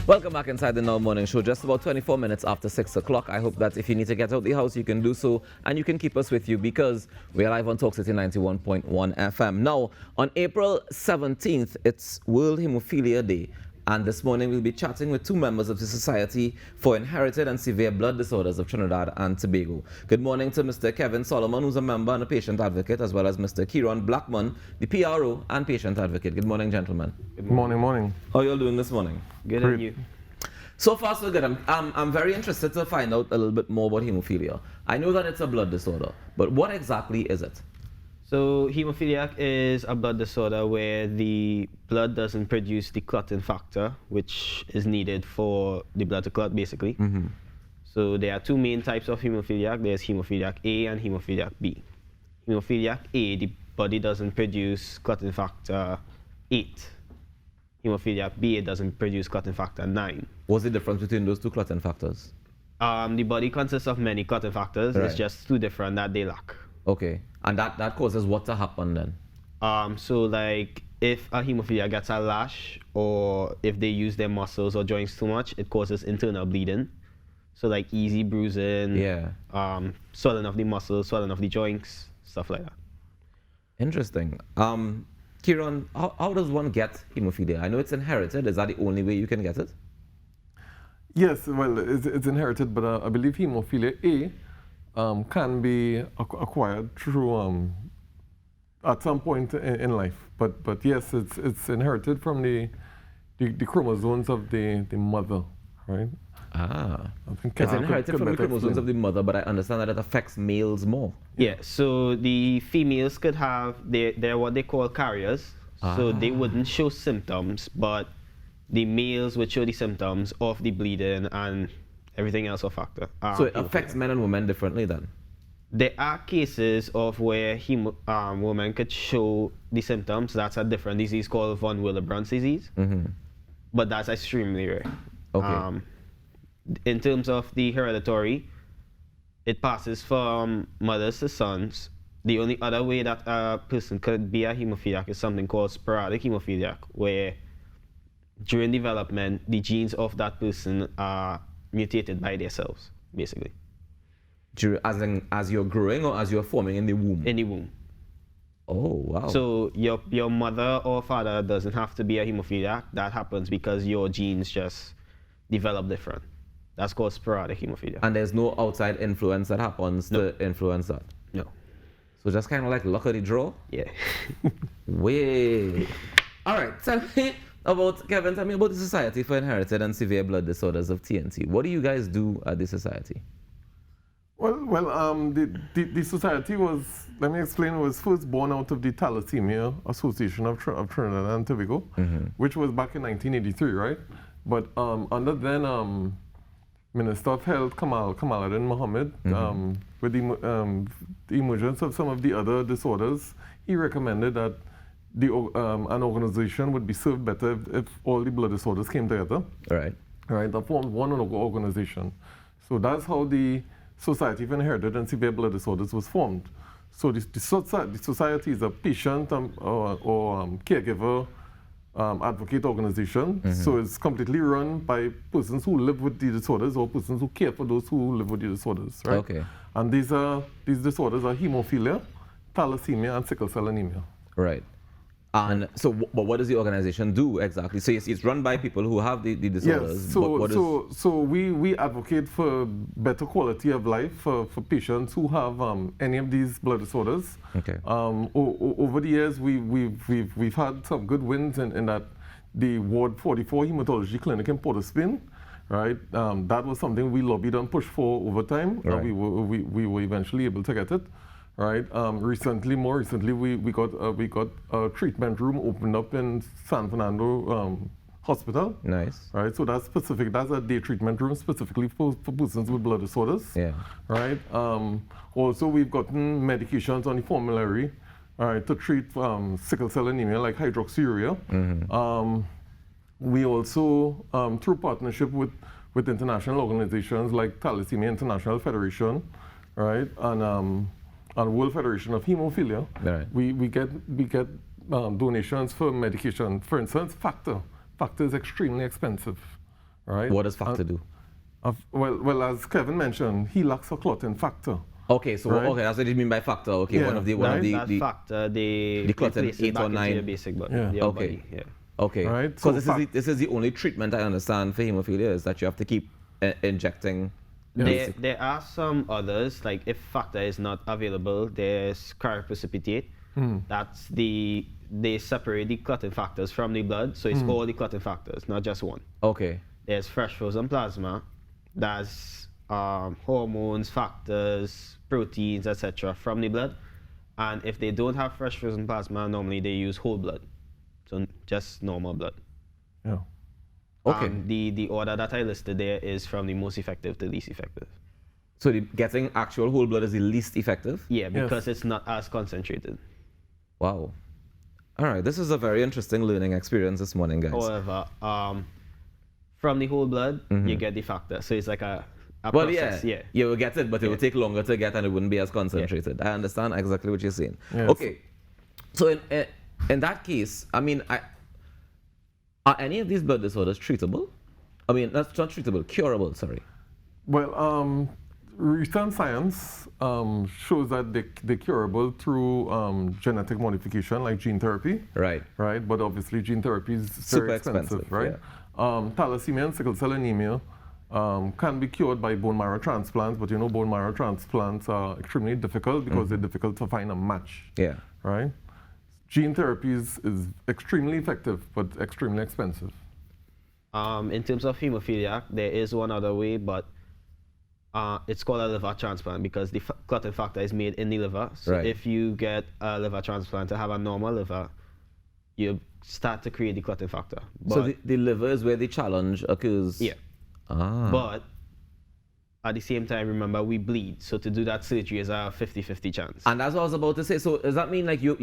Welcome back inside the Now Morning Show. Just about 24 minutes after 6 o'clock. I hope that if you need to get out the house, you can do so, and you can keep us with you because we are live on Talk City 91.1 FM. Now, on April 17th, it's World Hemophilia Day. And this morning we'll be chatting with two members of the Society for Inherited and Severe Blood Disorders of Trinidad and Tobago. Good morning to Mr. Kevin Solomon, who's a member and a patient advocate, as well as Mr. Kieron Blackman, the PRO and patient advocate. Good morning, gentlemen. Good morning. How are you all doing this morning? Good, and you? So far, so good. I'm very interested to find out a little bit more about hemophilia. I know that it's a blood disorder, but what exactly is it? So hemophilia is a blood disorder where the blood doesn't produce the clotting factor, which is needed for the blood to clot, basically. Mm-hmm. So there are two main types of hemophilia. There's hemophilia A and hemophilia B. Hemophilia A, the body doesn't produce clotting factor 8. Hemophilia B, it doesn't produce clotting factor 9. What's the difference between those two clotting factors? The body consists of many clotting factors. Right. It's just two different that they lack. Okay, and that causes what to happen then? So like if a hemophilia gets a lash, or if they use their muscles or joints too much, it causes internal bleeding. So like easy bruising, swelling of the muscles, swelling of the joints, stuff like that. Interesting. Kieron, how does one get hemophilia? I know it's inherited. Is that the only way you can get it? Yes, well, it's inherited, but I believe hemophilia A can be acquired through at some point in life. But yes, it's inherited from the chromosomes of the mother, right? It's inherited from the chromosomes of the mother, but I understand that it affects males more. Yeah, so the females could have, they're what they call carriers, so they wouldn't show symptoms, but the males would show the symptoms of the bleeding and everything else a factor. So it affects men and women differently then? There are cases of where women could show the symptoms. That's a different disease called von Willebrand's disease, but that's extremely rare. Okay. In terms of the hereditary, it passes from mothers to sons. The only other way that a person could be a hemophiliac is something called sporadic hemophiliac, where during development, the genes of that person are mutated by themselves, basically. As you're growing or as you're forming in the womb? In the womb. Oh, wow. So your mother or father doesn't have to be a hemophiliac. That happens because your genes just develop different. That's called sporadic hemophilia. And there's no outside influence that happens to influence that? No. So just kind of like luck of the draw? Yeah. Way. All right, tell me about the Society for Inherited and Severe Blood Disorders of TNT. What do you guys do at the society? Well, the society was, let me explain, was first born out of the Thalassemia Association of Trinidad and Tobago, which was back in 1983, right? But under then Minister of Health Kamaluddin Mohammed, with the emergence of some of the other disorders, he recommended that an organization would be served better if all the blood disorders came together. Right. Right. That formed one organization. So that's how the Society for Inherited and Severe Blood Disorders was formed. So the society is a patient or caregiver advocate organization. So it's completely run by persons who live with the disorders or persons who care for those who live with the disorders. Right. Okay. And these disorders are hemophilia, thalassemia, and sickle cell anemia. Right. And so, but what does the organization do exactly? So it's run by people who have the disorders. Yes, so we advocate for better quality of life for patients who have any of these blood disorders. Okay. Over the years, we've had some good wins in that the Ward 44 Hematology Clinic in Port of Spain, right? That was something we lobbied and pushed for over time. Right. We were eventually able to get it. Right. More recently, we got a treatment room opened up in San Fernando Hospital. Nice. Right. So that's specific. That's a day treatment room specifically for persons with blood disorders. Yeah. Right. Also, we've gotten medications on the formulary, to treat sickle cell anemia like hydroxyurea. We also, through partnership with international organizations like Thalassemia International Federation, right, and World Federation of Hemophilia, right. we get donations for medication. For instance, Factor. Factor is extremely expensive, right? What does factor do? Well, as Kevin mentioned, he lacks a clotting factor. Okay, so Right. okay, that's what you mean by factor. Okay, Yeah, one of the That factor, they clotting replace it 8 back or into 9. your basic body. Yeah. Your Okay. body, yeah. Okay, Right, because so this is the only treatment I understand for hemophilia is that you have to keep injecting. There are some others, like if factor is not available, there's cryoprecipitate. That's they separate the clotting factors from the blood, so it's all the clotting factors, not just one. Okay, There's fresh frozen plasma, that's hormones, factors, proteins, etc. from the blood. And if they don't have fresh frozen plasma, normally they use whole blood, so just normal blood. Yeah. okay. The order that I listed there is from the most effective to least effective. So getting actual whole blood is the least effective? Yeah, because it's not as concentrated. Wow. All right, this is a very interesting learning experience this morning, guys. However, from the whole blood, you get the factor. So it's like a Well, process. yeah, you will get it, but it will take longer to get and it wouldn't be as concentrated. I understand exactly what you're saying. Yes. Okay, so in that case, I mean, are any of these blood disorders treatable? I mean, that's not treatable, curable, sorry. Well, recent science shows that they're curable through genetic modification, like gene therapy. Right. Right, but obviously gene therapy is Super very expensive, right? yeah. Thalassemia and sickle cell anemia can be cured by bone marrow transplants, but you know bone marrow transplants are extremely difficult because they're difficult to find a match, Yeah. right? Gene therapy is extremely effective, but extremely expensive. In terms of hemophilia, there is one other way, but it's called a liver transplant because the clotting factor is made in the liver. So Right. if you get a liver transplant to have a normal liver, you start to create the clotting factor. But, So the liver is where the challenge occurs? yeah. Ah. But at the same time, remember, we bleed. So to do that surgery is a 50-50 chance. And that's what I was about to say. So does that mean like you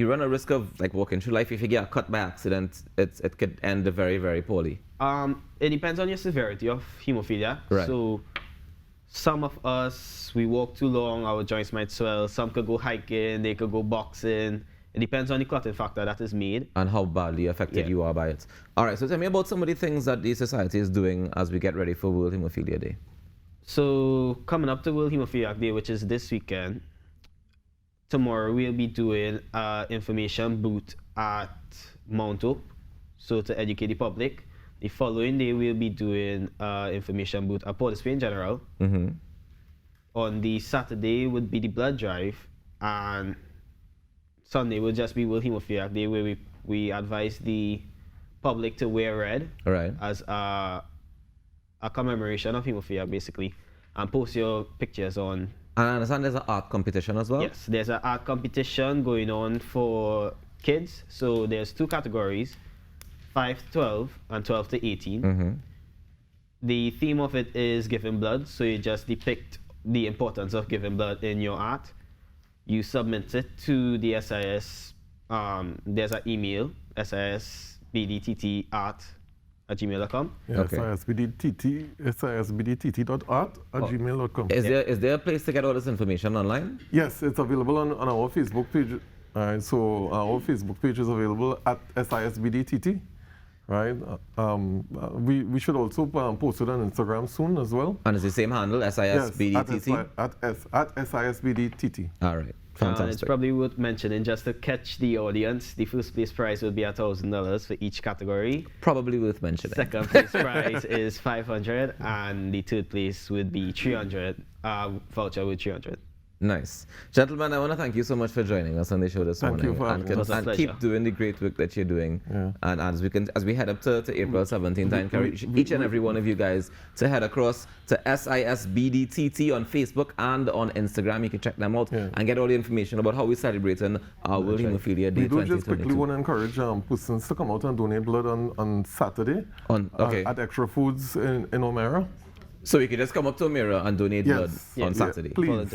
run a risk of like walking through life if you get cut by accident, it could end very, very poorly? It depends on your severity of hemophilia. Right. So some of us, we walk too long, our joints might swell. Some could go hiking, they could go boxing. It depends on the clotting factor that is made. And how badly affected you are by it. All right, so tell me about some of the things that the society is doing as we get ready for World Hemophilia Day. So coming up to World Hemophilia Day, which is this weekend, tomorrow we'll be doing an information booth at Mount Hope, so to educate the public. The following day we'll be doing an information booth at Port of Spain General. On the Saturday would be the blood drive, and Sunday will just be World Hemophilia Day, where we advise the public to wear red as a commemoration of hemophilia, basically, and post your pictures on. And I understand there's an art competition as well? Yes, there's an art competition going on for kids. So there's two categories, 5 to 12 and 12 to 18. The theme of it is giving blood, so you just depict the importance of giving blood in your art. You submit it to the SIS. There's an email, SISBDTT@gmail.com. Yeah, Okay. SISBDTT.art@gmail.com. Is there a place to get all this information online? Yes, it's available on our Facebook page. So our Facebook page is available at SISBDTT. Right. We should also post it on Instagram soon as well. And it's the same handle, SISBDTT? Yes, at SISBDTT. All right, fantastic. It's probably worth mentioning, just to catch the audience, the first place prize will be $1,000 for each category. Probably worth mentioning. Second place prize is $500, and the third place would be $300. Voucher with $300. Nice. Gentlemen, I want to thank you so much for joining us on the show this morning. Thank you for having us. And keep doing the great work that you're doing. Yeah. And as we head up to April 17th, I encourage each and every one of you guys to head across to SISBDTT on Facebook and on Instagram. You can check them out and get all the information about how we're celebrating our World Hemophilia Day 2022. We do just quickly want to encourage persons to come out and donate blood on Saturday at Extra Foods in O'Mara. So you can just come up to O'Mara and donate blood on Saturday. Please,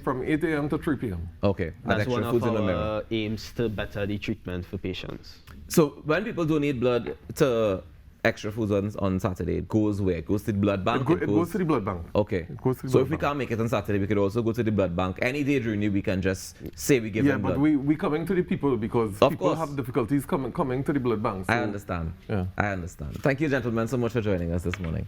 from 8 a.m. to 3 p.m. Okay. That's Extra one Foods of in our O'Mara. aims to better the treatment for patients. So when people donate blood to extra foods on Saturday, it goes where? It goes to the blood bank? It goes to the blood bank. Okay. It goes to the So blood if we bank. can't make it on Saturday, we could also go to the blood bank. Any day during the week, we can just say we give Yeah, them but blood. we coming to the people because Of people course. have difficulties coming to the blood bank. So, I understand. Yeah. I understand. Thank you, gentlemen, so much for joining us this morning.